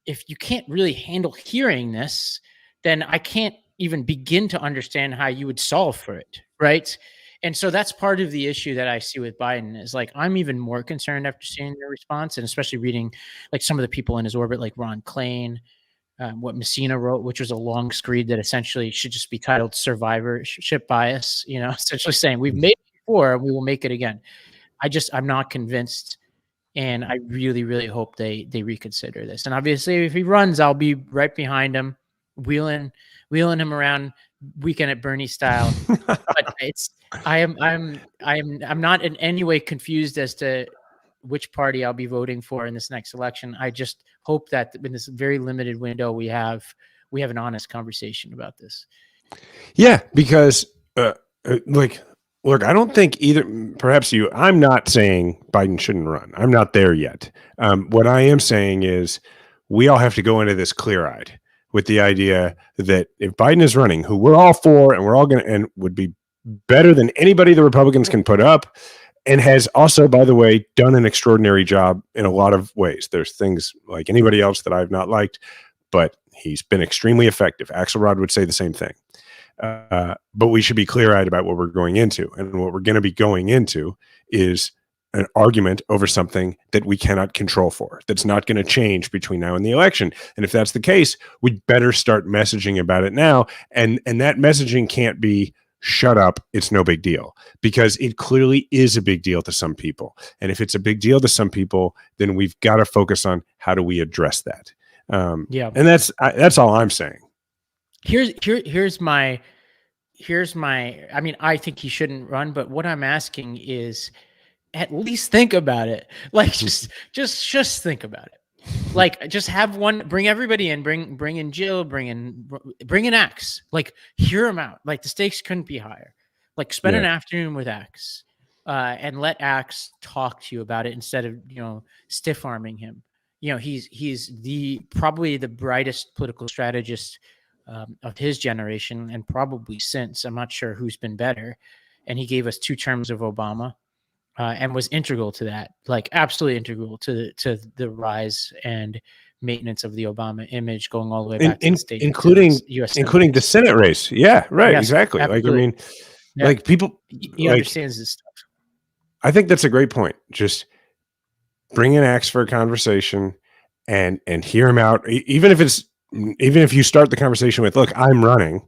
if you can't really handle hearing this, then I can't even begin to understand how you would solve for it. Right. And so that's part of the issue that I see with Biden is I'm even more concerned after seeing the response, and especially reading some of the people in his orbit, like Ron Klain, what Messina wrote, which was a long screed that essentially should just be titled survivorship bias, essentially saying we've made it before, we will make it again. I'm not convinced. And I really, really hope they reconsider this. And obviously if he runs, I'll be right behind him, wheeling him around Weekend at Bernie style. But I'm not in any way confused as to which party I'll be voting for in this next election. I just hope that in this very limited window we have an honest conversation about this. Yeah, because look, I don't think either, perhaps I'm not saying Biden shouldn't run. I'm not there yet. What I am saying is we all have to go into this clear-eyed with the idea that if Biden is running, who we're all for, and we're all going to, and would be better than anybody the Republicans can put up, and has also, by the way, done an extraordinary job in a lot of ways. There's things like anybody else that I've not liked, but He's been extremely effective. Axelrod would say the same thing. But we should be clear-eyed about what we're going into. And what we're going to be going into is an argument over something that we cannot control for, that's not going to change between now and the election. And if that's the case, we better start messaging about it now. And that messaging can't be shut up, it's no big deal, because it clearly is a big deal to some people. And if it's a big deal to some people, then we've got to focus on how do we address that. And that's all I'm saying. Here's my, I mean, I think he shouldn't run, but what I'm asking is at least think about it. Like just think about it. Like just have one, bring everybody in, bring in Jill, bring in Axe, like hear him out. Like the stakes couldn't be higher. Like spend an afternoon with Axe, and let Axe talk to you about it instead of, stiff arming him. He's probably the brightest political strategist of his generation, and probably since. I'm not sure who's been better. And he gave us 2 terms of Obama, and was integral to that, like absolutely integral to the rise and maintenance of the Obama image, going all the way back to the state, including the Senate race. Yeah, right, yes, exactly. absolutely. Like, I mean, like people, he understands this stuff. I think that's a great point. Just bring in Axe for a conversation and hear him out. Even if you start the conversation with, look, I'm running,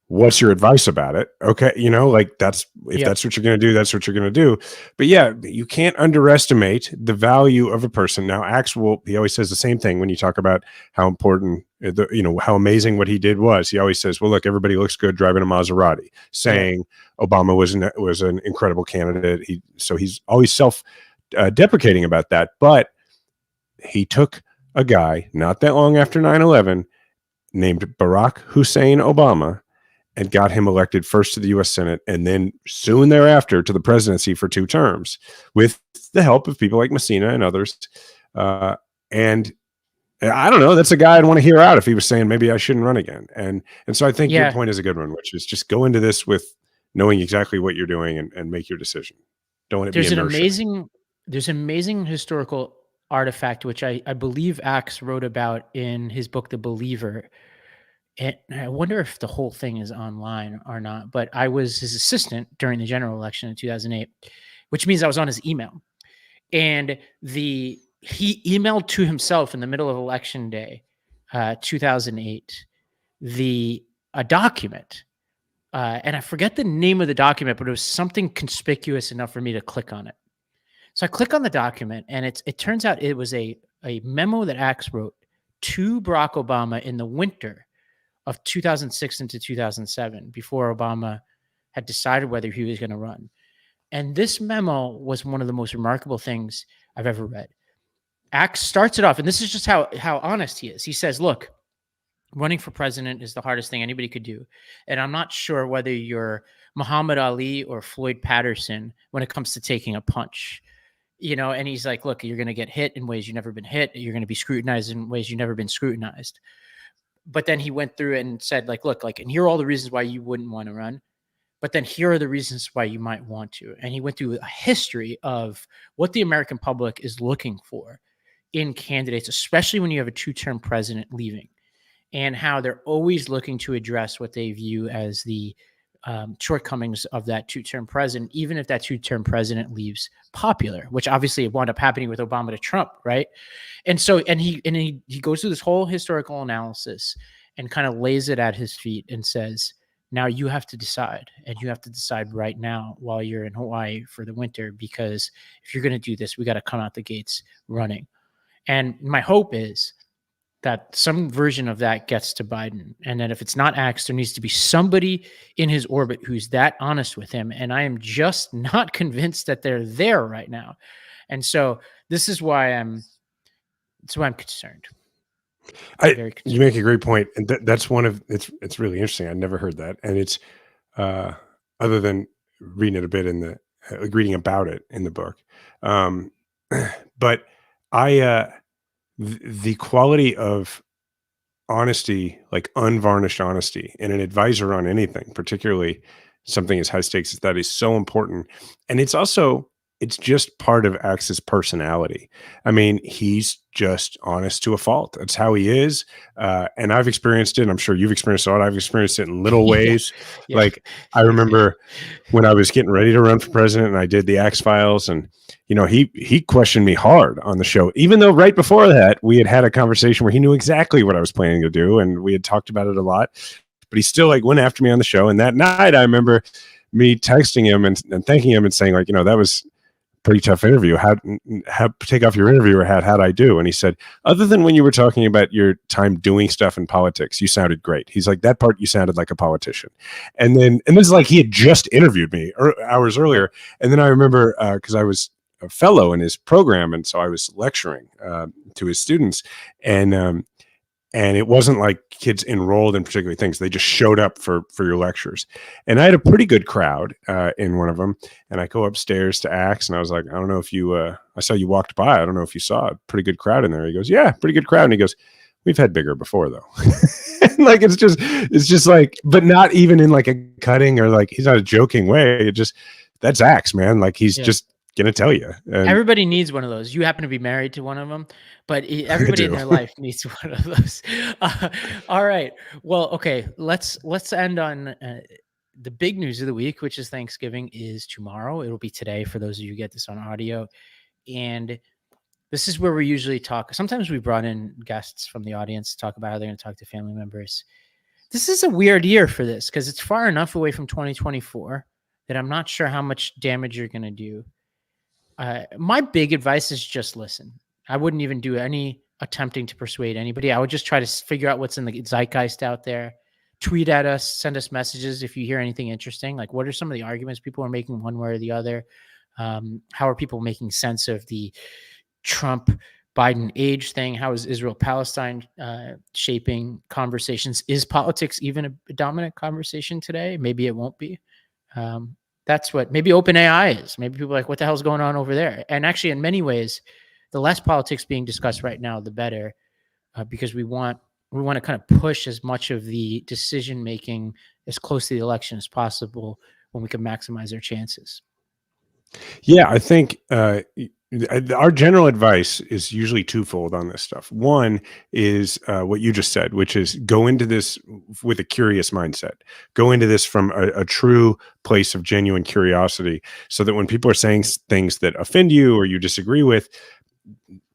what's your advice about it? Okay. Like that's what you're going to do, that's what you're going to do. But yeah, you can't underestimate the value of a person. Now, Axe he always says the same thing when you talk about how important, how amazing what he did was. He always says, well, look, everybody looks good driving a Maserati, saying Obama was an incredible candidate. He's always self-deprecating about that. But he took a guy not that long after 9/11 named Barack Hussein Obama and got him elected first to the U.S. Senate and then soon thereafter to the presidency for 2 terms with the help of people like Messina and others. And I don't know, that's a guy I'd want to hear out if he was saying maybe I shouldn't run again. And so I think your point is a good one, which is just go into this with knowing exactly what you're doing and make your decision. Don't let it be inertia. There's an amazing historical artifact, which I believe Axe wrote about in his book, The Believer. And I wonder if the whole thing is online or not, but I was his assistant during the general election in 2008, which means I was on his email. And he emailed to himself in the middle of election day, 2008, a document. And I forget the name of the document, but it was something conspicuous enough for me to click on it. So I click on the document, and it turns out it was a memo that Axe wrote to Barack Obama in the winter of 2006 into 2007, before Obama had decided whether he was going to run. And this memo was one of the most remarkable things I've ever read. Axe starts it off, and this is just how honest he is. He says, look, running for president is the hardest thing anybody could do. And I'm not sure whether you're Muhammad Ali or Floyd Patterson when it comes to taking a punch. And he's like, look, you're going to get hit in ways you've never been hit. You're going to be scrutinized in ways you've never been scrutinized. But then he went through and said, look, and here are all the reasons why you wouldn't want to run. But then here are the reasons why you might want to. And he went through a history of what the American public is looking for in candidates, especially when you have a 2-term president leaving, and how they're always looking to address what they view as the shortcomings of that 2-term president, even if that 2-term president leaves popular, which obviously wound up happening with Obama to Trump, right? And he goes through this whole historical analysis and kind of lays it at his feet and says, now you have to decide, and you have to decide right now while you're in Hawaii for the winter, because if you're going to do this, we got to come out the gates running. And my hope is that some version of that gets to Biden. And that if it's not Axe, there needs to be somebody in his orbit who's that honest with him. And I am just not convinced that they're there right now. And so this is why I'm concerned. You make a great point. And that's one of, it's really interesting. I never heard that. And it's, other than reading it a bit reading about it in the book. But the quality of honesty, like unvarnished honesty in an advisor on anything, particularly something as high stakes as that, is so important. And it's also it's just part of Axe's personality. I mean, he's just honest to a fault. That's how he is. And I've experienced it. I'm sure you've experienced it. I've experienced it in little ways. Yeah. Like I remember when I was getting ready to run for president and I did the Axe Files, and he questioned me hard on the show, even though right before that we had a conversation where he knew exactly what I was planning to do and we had talked about it a lot, but he still like went after me on the show. And that night I remember me texting him and thanking him and saying, like, that was pretty tough interview. How take off your interviewer hat? How'd I do? And he said, other than when you were talking about your time doing stuff in politics, you sounded great. He's like, that part you sounded like a politician. And this is like he had just interviewed me hours earlier. And then I remember because I was a fellow in his program, and so I was lecturing to his students, and it wasn't like kids enrolled in particular things. They just showed up for your lectures. And I had a pretty good crowd in one of them. And I go upstairs to Axe, and I was like, I don't know if you, I saw you walked by. I don't know if you saw a pretty good crowd in there. He goes, yeah, pretty good crowd. And he goes, we've had bigger before though. Like, it's just like, but not even in like a cutting or like, he's not a joking way. It just, that's Axe, man. Like he's just going to tell you. And everybody needs one of those. You happen to be married to one of them, but everybody in their life needs one of those. All right. Well, okay. Let's end on the big news of the week, which is Thanksgiving is tomorrow. It'll be today for those of you who get this on audio. And this is where we usually talk. Sometimes we brought in guests from the audience to talk about how they're going to talk to family members. This is a weird year for this because it's far enough away from 2024 that I'm not sure how much damage you're going to do. My big advice is just listen. I wouldn't even do any attempting to persuade anybody. I would just try to figure out what's in the zeitgeist out there. Tweet at us, send us messages if you hear anything interesting. Like, what are some of the arguments people are making one way or the other? How are people making sense of the Trump-Biden age thing? How is Israel-Palestine shaping conversations? Is politics even a dominant conversation today? Maybe it won't be. That's what maybe OpenAI is. Maybe people are like, what the hell's going on over there? And actually, in many ways, the less politics being discussed right now, the better, because we want to kind of push as much of the decision making as close to the election as possible when we can maximize our chances. Yeah, I think our general advice is usually twofold on this stuff. One is what you just said, which is go into this with a curious mindset. Go into this from a true place of genuine curiosity, so that when people are saying things that offend you or you disagree with,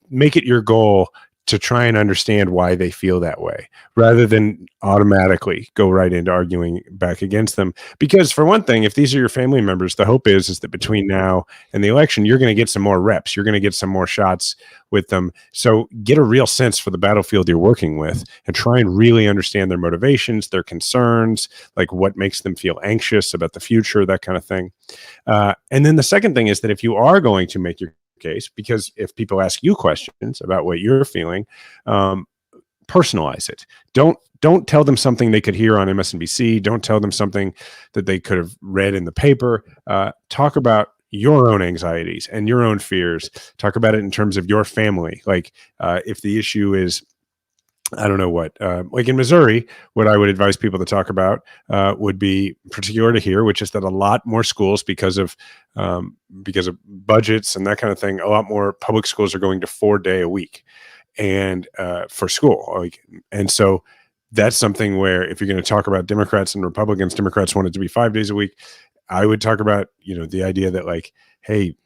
make it your goal to try and understand why they feel that way, rather than automatically go right into arguing back against them. Because for one thing, if these are your family members, the hope is that between now and the election, you're going to get some more reps. You're going to get some more shots with them. So get a real sense for the battlefield you're working with and try and really understand their motivations, their concerns, like what makes them feel anxious about the future, that kind of thing. And then the second thing is that if you are going to make your case, because if people ask you questions about what you're feeling, personalize it. Don't tell them something they could hear on MSNBC. Don't tell them something that they could have read in the paper. Talk about your own anxieties and your own fears. Talk about it in terms of your family. Like if the issue is, I don't know what, like in Missouri, what I would advise people to talk about would be particular to here, which is that a lot more schools, because of budgets and that kind of thing, a lot more public schools are going to 4-day a week and for school. And so that's something where if you're going to talk about Democrats and Republicans, Democrats want it to be 5 days a week. I would talk about, the idea that like, hey,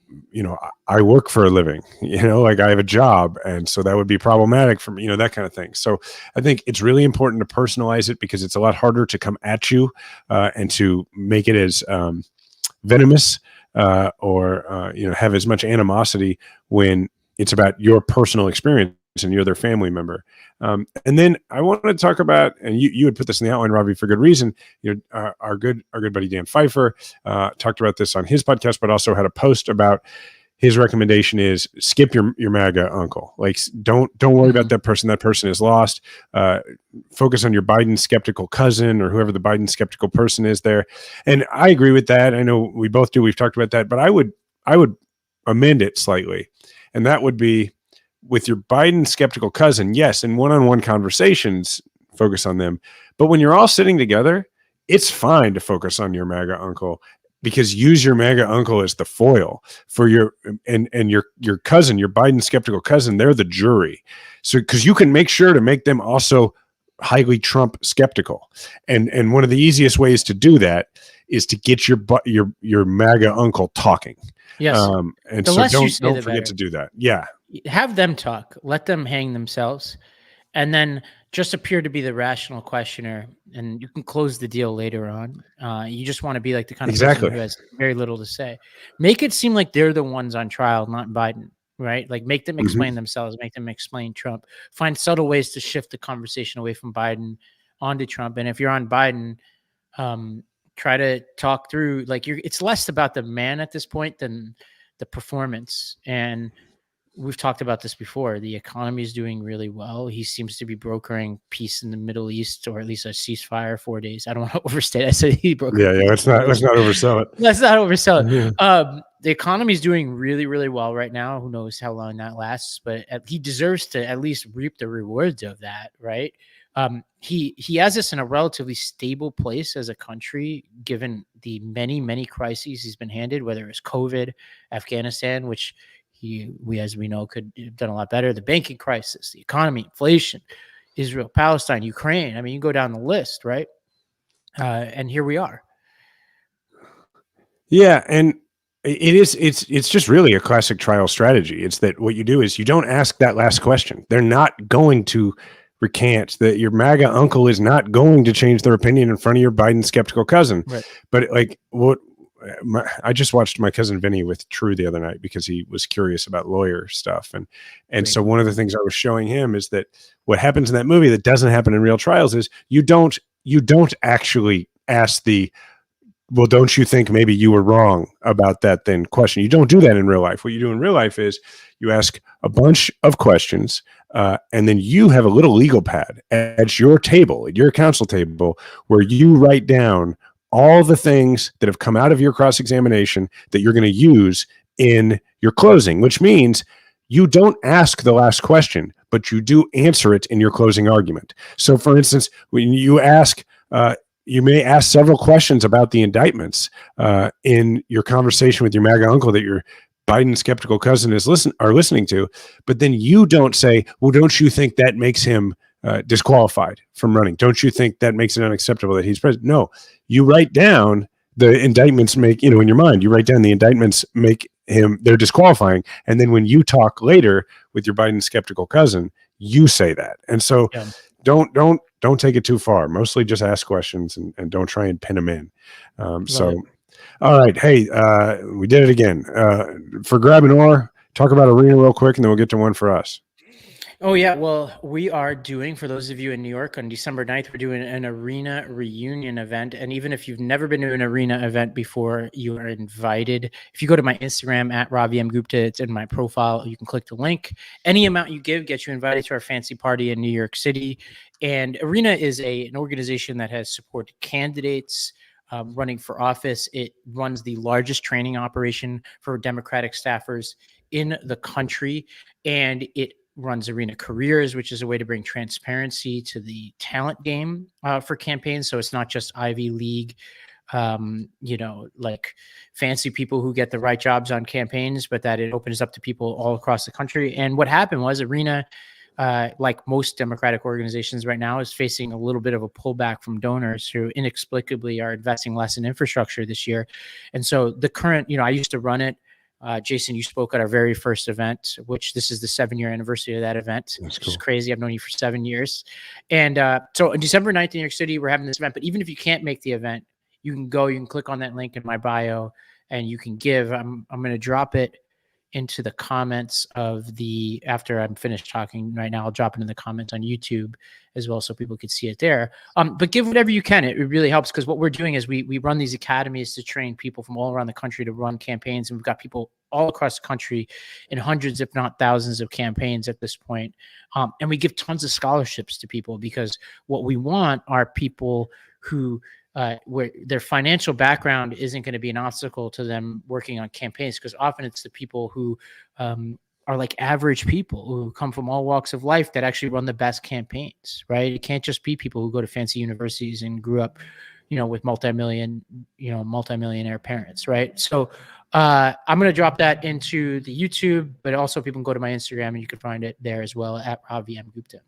I work for a living, like I have a job. And so that would be problematic for me, that kind of thing. So I think it's really important to personalize it, because it's a lot harder to come at you and to make it as venomous or have as much animosity when it's about your personal experience and you're their family member. And then I wanted to talk about, and you had put this in the outline, Ravi, for good reason. Our good buddy Dan Pfeiffer talked about this on his podcast, but also had a post about his recommendation is skip your MAGA uncle. Like don't worry about that person. That person is lost. Focus on your Biden skeptical cousin or whoever the Biden skeptical person is there. And I agree with that. I know we both do. We've talked about that, but I would amend it slightly, and that would be, with your Biden skeptical cousin, yes, in one-on-one conversations, focus on them. But when you're all sitting together, it's fine to focus on your MAGA uncle because use your MAGA uncle as the foil for your your cousin, your Biden skeptical cousin. They're the jury. So because you can make sure to make them also highly Trump skeptical. And one of the easiest ways to do that is to get your MAGA uncle talking. Yes. And the so less you don't say, the forget better. to do that. Yeah. Have them talk, let them hang themselves, and then just appear to be the rational questioner, and you can close the deal later on. You just want to be like the kind of person who has very little to say. Make it seem like they're the ones on trial, not Biden, right? Like make them explain themselves, make them explain Trump. Find subtle ways to shift the conversation away from Biden onto Trump. And if you're on Biden, try to talk through, like, it's less about the man at this point than the performance. And we've talked about this before. The economy is doing really well. He seems to be brokering peace in the Middle East, or at least a ceasefire 4 days. I don't want to overstate. I said he brokered. Yeah. Let's not oversell it. Let's not oversell it. Yeah. The economy is doing really, really well right now. Who knows how long that lasts? But he deserves to at least reap the rewards of that, right? He has us in a relatively stable place as a country, given the many crises he's been handed, whether it's COVID, Afghanistan, which we, as we know, could have done a lot better. The banking crisis, the economy, inflation, Israel, Palestine, Ukraine. I mean, you go down the list, right? And here we are. Yeah, and it's just really a classic trial strategy. It's that what you do is you don't ask that last question. They're not going to recant. That your MAGA uncle is not going to change their opinion in front of your Biden skeptical cousin. Right. But like I just watched my cousin Vinny with True the other night because he was curious about lawyer stuff. And so one of the things I was showing him is that what happens in that movie that doesn't happen in real trials is you don't actually ask the, well, don't you think maybe you were wrong about that then question. You don't do that in real life. What you do in real life is you ask a bunch of questions and then you have a little legal pad at your table, at your counsel table, where you write down all the things that have come out of your cross-examination that you're going to use in your closing, which means you don't ask the last question, but you do answer it in your closing argument. So for instance, when you ask, you may ask several questions about the indictments in your conversation with your MAGA uncle that your Biden skeptical cousin is listening to, but then you don't say, well, don't you think that makes him disqualified from running? Don't you think that makes it unacceptable that he's president? No, you write down the indictments in your mind, you write down the indictments make him, they're disqualifying. And then when you talk later with your Biden skeptical cousin, you say that. And so don't take it too far. Mostly just ask questions and don't try and pin them in. All right. Hey, we did it again. For Grab and Or, talk about Arena real quick, and then we'll get to one for us. Oh, yeah. Well, we are doing, for those of you in New York, on December 9th, we're doing an Arena reunion event. And even if you've never been to an Arena event before, you are invited. If you go to my Instagram, at Ravi M. Gupta, it's in my profile. You can click the link. Any amount you give gets you invited to our fancy party in New York City. And Arena is an organization that has supported candidates running for office. It runs the largest training operation for Democratic staffers in the country. And it runs Arena Careers, which is a way to bring transparency to the talent game for campaigns. So it's not just Ivy League, like fancy people who get the right jobs on campaigns, but that it opens up to people all across the country. And what happened was Arena, like most Democratic organizations right now, is facing a little bit of a pullback from donors who inexplicably are investing less in infrastructure this year. And so the current, I used to run it. Jason, you spoke at our very first event, which this is the 7-year anniversary of that event, which is crazy. I've known you for 7 years. And so on December 9th in New York City, we're having this event. But even if you can't make the event, you can click on that link in my bio and you can give. I'm going to drop it into the comments after I'm finished talking right now. I'll drop it in the comments on YouTube as well, so people could see it there. But give whatever you can. It really helps, because what we're doing is we run these academies to train people from all around the country to run campaigns. And we've got people all across the country in hundreds, if not thousands, of campaigns at this point. And we give tons of scholarships to people, because what we want are people who where their financial background isn't going to be an obstacle to them working on campaigns, because often it's the people who are like average people who come from all walks of life that actually run the best campaigns, right? It can't just be people who go to fancy universities and grew up, with multimillionaire parents, right? So I'm going to drop that into the YouTube, but also people can go to my Instagram and you can find it there as well at Ravi M. Gupta.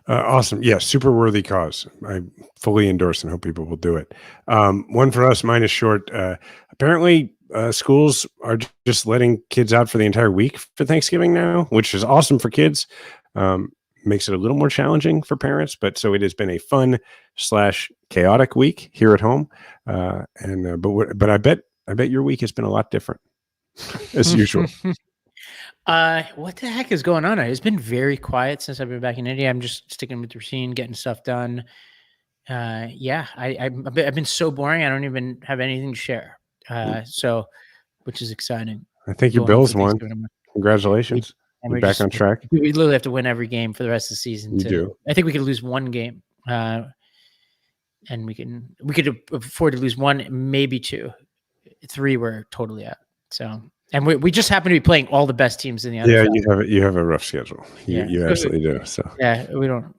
Awesome. Yeah, super worthy cause. I fully endorse and hope people will do it. One for us, mine is short. Apparently, schools are just letting kids out for the entire week for Thanksgiving now, which is awesome for kids. Makes it a little more challenging for parents, but so it has been a fun / chaotic week here at home. But I bet your week has been a lot different as usual. What the heck is going on? It's been very quiet since I've been back in India. I'm just sticking with the routine, getting stuff done. I've been so boring. I don't even have anything to share. Which is exciting. I think your Bills won. Congratulations. We're back on track. We literally have to win every game for the rest of the season. You do. I think we could lose one game, and we could afford to lose one, maybe two. 3 we're totally out. So, and we just happen to be playing all the best teams in the NFL. Yeah, you have a rough schedule. You absolutely do. So yeah, we don't.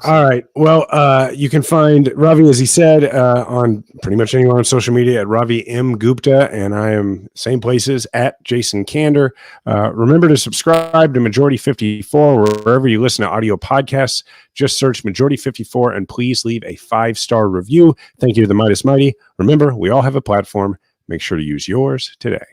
All right. Well, you can find Ravi, as he said, on pretty much anywhere on social media at Ravi M. Gupta, and I am same places at Jason Kander. Remember to subscribe to Majority 54 wherever you listen to audio podcasts. Just search Majority 54 and please leave a 5-star review. Thank you to the Midas Mighty. Remember, we all have a platform. Make sure to use yours today.